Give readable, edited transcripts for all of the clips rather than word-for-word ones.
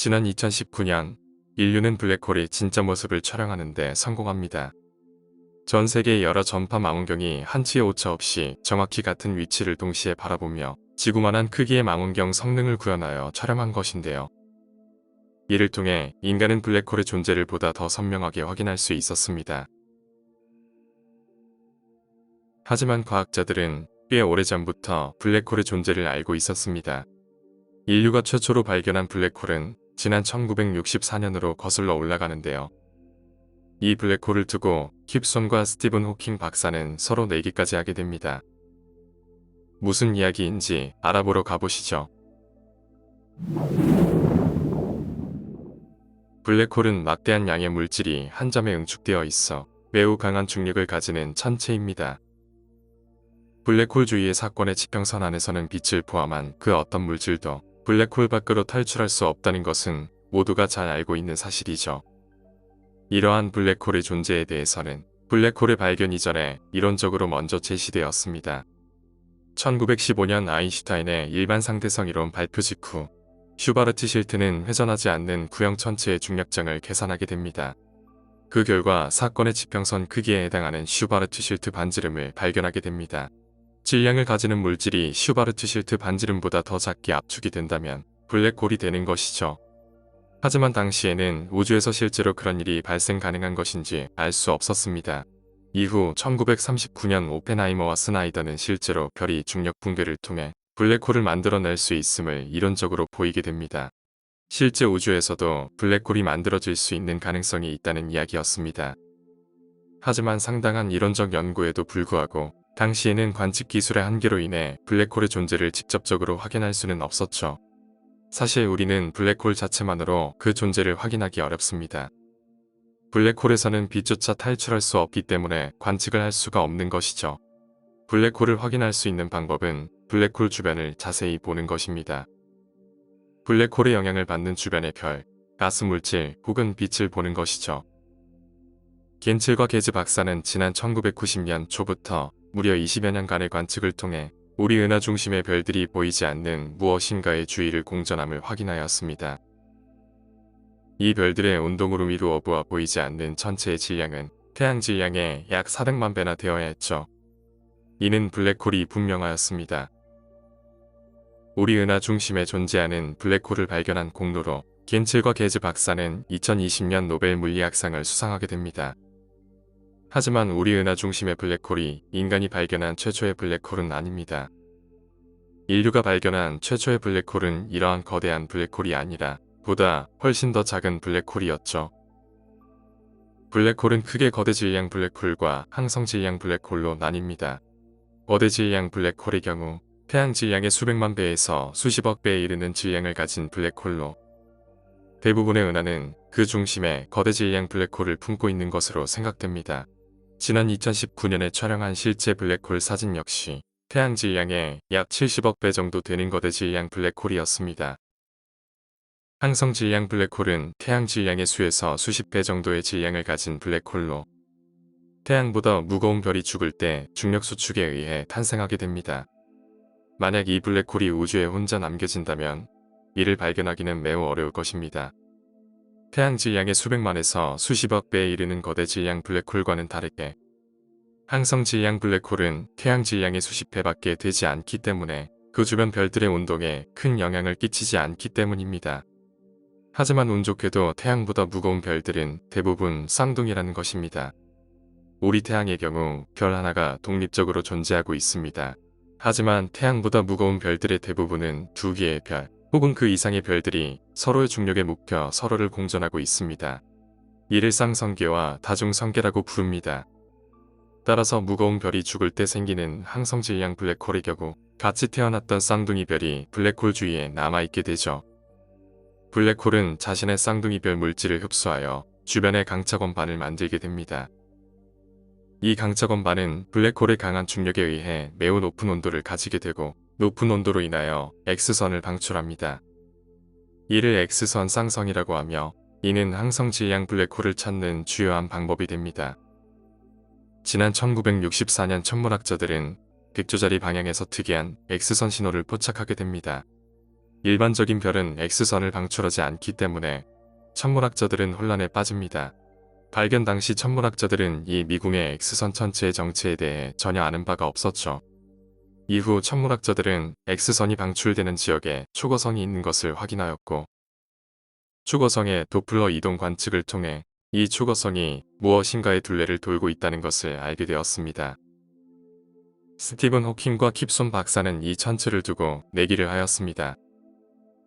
지난 2019년 인류는 블랙홀의 진짜 모습을 촬영하는 데 성공합니다. 전 세계의 여러 전파 망원경이 한치의 오차 없이 정확히 같은 위치를 동시에 바라보며 지구만한 크기의 망원경 성능을 구현하여 촬영한 것인데요. 이를 통해 인간은 블랙홀의 존재를 보다 더 선명하게 확인할 수 있었습니다. 하지만 과학자들은 꽤 오래전부터 블랙홀의 존재를 알고 있었습니다. 인류가 최초로 발견한 블랙홀은 지난 1964년으로 거슬러 올라가는데요. 이 블랙홀을 두고 킵손과 스티븐 호킹 박사는 서로 내기까지 하게 됩니다. 무슨 이야기인지 알아보러 가보시죠. 블랙홀은 막대한 양의 물질이 한 점에 응축되어 있어 매우 강한 중력을 가지는 천체입니다. 블랙홀 주위의 사건의 지평선 안에서는 빛을 포함한 그 어떤 물질도 블랙홀 밖으로 탈출할 수 없다는 것은 모두가 잘 알고 있는 사실이죠. 이러한 블랙홀의 존재에 대해서는 블랙홀의 발견 이전에 이론적으로 먼저 제시되었습니다. 1915년 아인슈타인의 일반 상대성 이론 발표 직후 슈바르트 실트는 회전하지 않는 구형 천체의 중력장을 계산하게 됩니다. 그 결과 사건의 지평선 크기에 해당하는 슈바르트 실트 반지름을 발견하게 됩니다. 질량을 가지는 물질이 슈바르트 실트 반지름보다 더 작게 압축이 된다면 블랙홀이 되는 것이죠. 하지만 당시에는 우주에서 실제로 그런 일이 발생 가능한 것인지 알 수 없었습니다. 이후 1939년 오펜하이머와 스나이더는 실제로 별이 중력 붕괴를 통해 블랙홀을 만들어낼 수 있음을 이론적으로 보이게 됩니다. 실제 우주에서도 블랙홀이 만들어질 수 있는 가능성이 있다는 이야기였습니다. 하지만 상당한 이론적 연구에도 불구하고 당시에는 관측 기술의 한계로 인해 블랙홀의 존재를 직접적으로 확인할 수는 없었죠. 사실 우리는 블랙홀 자체만으로 그 존재를 확인하기 어렵습니다. 블랙홀에서는 빛조차 탈출할 수 없기 때문에 관측을 할 수가 없는 것이죠. 블랙홀을 확인할 수 있는 방법은 블랙홀 주변을 자세히 보는 것입니다. 블랙홀의 영향을 받는 주변의 별, 가스 물질 혹은 빛을 보는 것이죠. 겐첼과 게즈 박사는 지난 1990년 초부터 무려 20여 년간의 관측을 통해 우리 은하 중심의 별들이 보이지 않는 무엇인가의 주위를 공전함을 확인하였습니다. 이 별들의 운동으로 이루어 보아 보이지 않는 천체의 질량은 태양 질량의 약 400만 배나 되어야 했죠. 이는 블랙홀이 분명하였습니다. 우리 은하 중심에 존재하는 블랙홀을 발견한 공로로 겐첼과 게즈 박사는 2020년 노벨 물리학상을 수상하게 됩니다. 하지만 우리 은하 중심의 블랙홀이 인간이 발견한 최초의 블랙홀은 아닙니다. 인류가 발견한 최초의 블랙홀은 이러한 거대한 블랙홀이 아니라 보다 훨씬 더 작은 블랙홀이었죠. 블랙홀은 크게 거대 질량 블랙홀과 항성 질량 블랙홀로 나뉩니다. 거대 질량 블랙홀의 경우 태양 질량의 수백만 배에서 수십억 배에 이르는 질량을 가진 블랙홀로 대부분의 은하는 그 중심에 거대 질량 블랙홀을 품고 있는 것으로 생각됩니다. 지난 2019년에 촬영한 실제 블랙홀 사진 역시 태양 질량의 약 70억 배 정도 되는 거대 질량 블랙홀이었습니다. 항성 질량 블랙홀은 태양 질량의 수에서 수십 배 정도의 질량을 가진 블랙홀로 태양보다 무거운 별이 죽을 때 중력 수축에 의해 탄생하게 됩니다. 만약 이 블랙홀이 우주에 혼자 남겨진다면 이를 발견하기는 매우 어려울 것입니다. 태양 질량의 수백만에서 수십억 배에 이르는 거대 질량 블랙홀과는 다르게 항성 질량 블랙홀은 태양 질량의 수십 배밖에 되지 않기 때문에 그 주변 별들의 운동에 큰 영향을 끼치지 않기 때문입니다. 하지만 운 좋게도 태양보다 무거운 별들은 대부분 쌍둥이라는 것입니다. 우리 태양의 경우 별 하나가 독립적으로 존재하고 있습니다. 하지만 태양보다 무거운 별들의 대부분은 두 개의 별 혹은 그 이상의 별들이 서로의 중력에 묶여 서로를 공전하고 있습니다. 이를 쌍성계와 다중성계라고 부릅니다. 따라서 무거운 별이 죽을 때 생기는 항성 질량 블랙홀의 경우 같이 태어났던 쌍둥이 별이 블랙홀 주위에 남아있게 되죠. 블랙홀은 자신의 쌍둥이 별 물질을 흡수하여 주변의 강차건반을 만들게 됩니다. 이 강차건반은 블랙홀의 강한 중력에 의해 매우 높은 온도를 가지게 되고 높은 온도로 인하여 X선을 방출합니다. 이를 X선 쌍성이라고 하며 이는 항성 질량 블랙홀을 찾는 주요한 방법이 됩니다. 지난 1964년 천문학자들은 100조짜리 방향에서 특이한 X선 신호를 포착하게 됩니다. 일반적인 별은 X선을 방출하지 않기 때문에 천문학자들은 혼란에 빠집니다. 발견 당시 천문학자들은 이 미궁의 X선 천체의 정체에 대해 전혀 아는 바가 없었죠. 이후 천문학자들은 X선이 방출되는 지역에 초고성이 있는 것을 확인하였고, 초고성의 도플러 이동 관측을 통해 이 초고성이 무엇인가의 둘레를 돌고 있다는 것을 알게 되었습니다. 스티븐 호킹과 킵손 박사는 이 천체를 두고 내기를 하였습니다.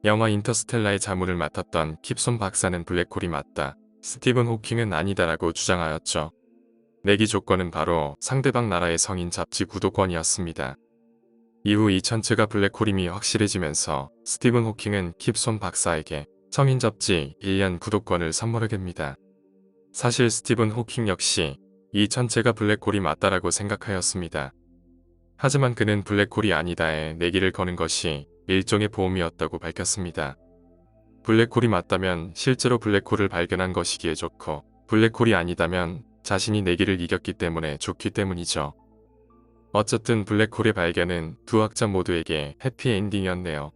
영화 인터스텔라의 자문을 맡았던 킵손 박사는 블랙홀이 맞다, 스티븐 호킹은 아니다라고 주장하였죠. 내기 조건은 바로 상대방 나라의 성인 잡지 구독권이었습니다. 이후 이 천체가 블랙홀임이 확실해지면서 스티븐 호킹은 킵손 박사에게 성인 잡지 1년 구독권을 선물하게 됩니다. 사실 스티븐 호킹 역시 이 천체가 블랙홀이 맞다라고 생각하였습니다. 하지만 그는 블랙홀이 아니다에 내기를 거는 것이 일종의 보험이었다고 밝혔습니다. 블랙홀이 맞다면 실제로 블랙홀을 발견한 것이기에 좋고, 블랙홀이 아니다면 자신이 내기를 이겼기 때문에 좋기 때문이죠. 어쨌든 블랙홀의 발견은 두 학자 모두에게 해피엔딩이었네요.